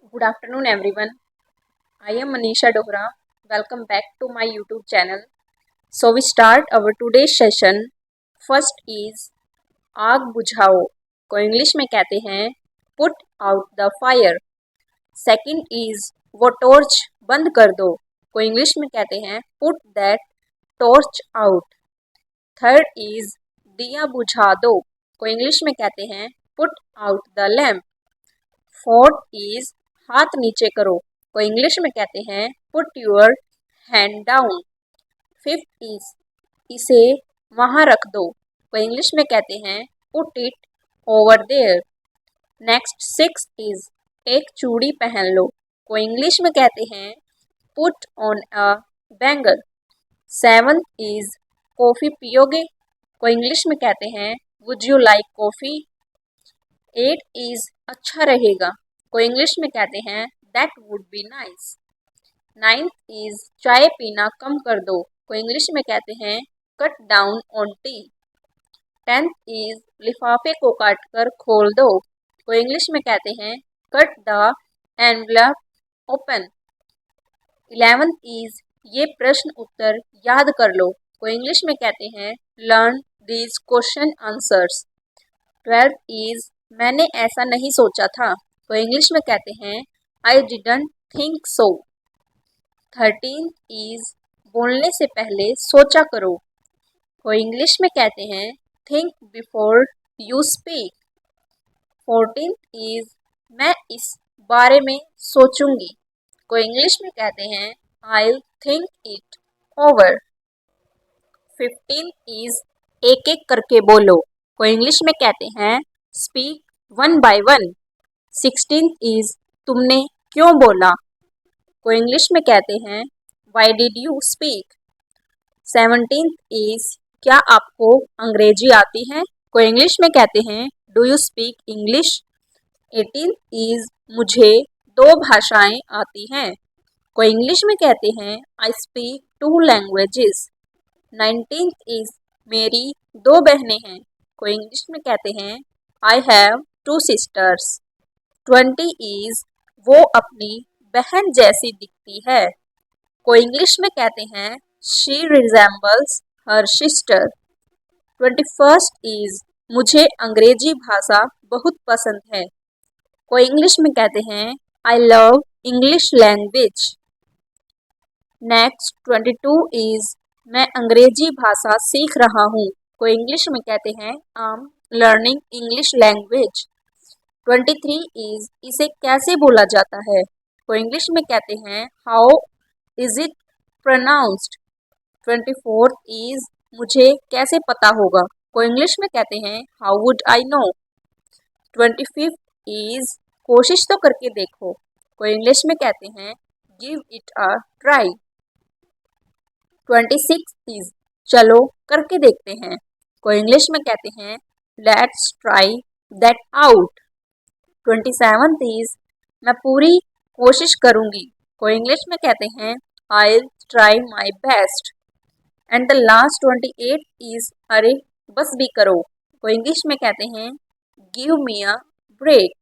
Good afternoon, everyone. I am Manisha Dohra. Welcome back to my YouTube channel. So, we start our today's session. First is आग बुझाओ को English में कहते हैं put out the fire. Second is वो torch बंद कर दो को इंग्लिश में कहते हैं put that torch out. Third is दिया बुझा दो को इंग्लिश में कहते हैं put out the lamp. Fourth is हाथ नीचे करो को इंग्लिश में कहते हैं put your hand down. Fifth is इसे वहाँ रख दो को इंग्लिश में कहते हैं put it over there. Next six is एक चूड़ी पहन लो को इंग्लिश में कहते हैं put on a bangle. Seventh is coffee पियोगे को इंग्लिश में कहते हैं would you like coffee. Eight is अच्छा रहेगा को इंग्लिश में कहते हैं that would be nice. Ninth is चाय पीना कम कर दो को इंग्लिश में कहते हैं cut down on T. Tenth is लिफाफे को काट कर खोल दो को इंग्लिश में कहते हैं cut the envelope open. 11th is ये प्रश्न उत्तर याद कर लो को इंग्लिश में कहते हैं learn these question answers. 12th is मैंने ऐसा नहीं सोचा था तो इंग्लिश में कहते हैं I didn't think so. 13th is बोलने से पहले सोचा करो को इंग्लिश में कहते हैं think before you speak. 14th is मैं इस बारे में सोचूंगी को इंग्लिश में कहते हैं I think it over. 15th is एक एक करके बोलो को इंग्लिश में कहते हैं speak one by one. 16th is तुमने क्यों बोला को इंग्लिश में कहते हैं why did you speak. 17th is क्या आपको अंग्रेजी आती है को इंग्लिश में कहते हैं do you speak English. 18th is मुझे 2 भाषाएं आती हैं को इंग्लिश में कहते हैं I speak 2 languages. 19th is मेरी 2 बहनें हैं को इंग्लिश में कहते हैं आई हैव 2 सिस्टर्स. 20 इज वो अपनी बहन जैसी दिखती है को इंग्लिश में कहते हैं she resembles her sister. 21st is मुझे अंग्रेजी भाषा बहुत पसंद है को इंग्लिश में कहते हैं I love English language. Next 22 is मैं अंग्रेजी भाषा सीख रहा हूँ को इंग्लिश में कहते हैं I am learning English language. 23 is इसे कैसे बोला जाता है को इंग्लिश में कहते हैं how is it pronounced. 24 is मुझे कैसे पता होगा को इंग्लिश में कहते हैं how would I know. 25 is कोशिश तो करके देखो को इंग्लिश में कहते हैं give it a try. 26 is चलो करके देखते हैं को इंग्लिश में कहते हैं let's try that out. 27 is मैं पूरी कोशिश करूँगी को इंग्लिश में कहते हैं I try my best. And the last 28 is अरे बस भी करो को इंग्लिश में कहते हैं give me a break.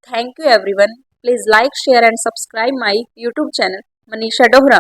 Thank you everyone. Please like share and subscribe my YouTube channel Manisha Dohra.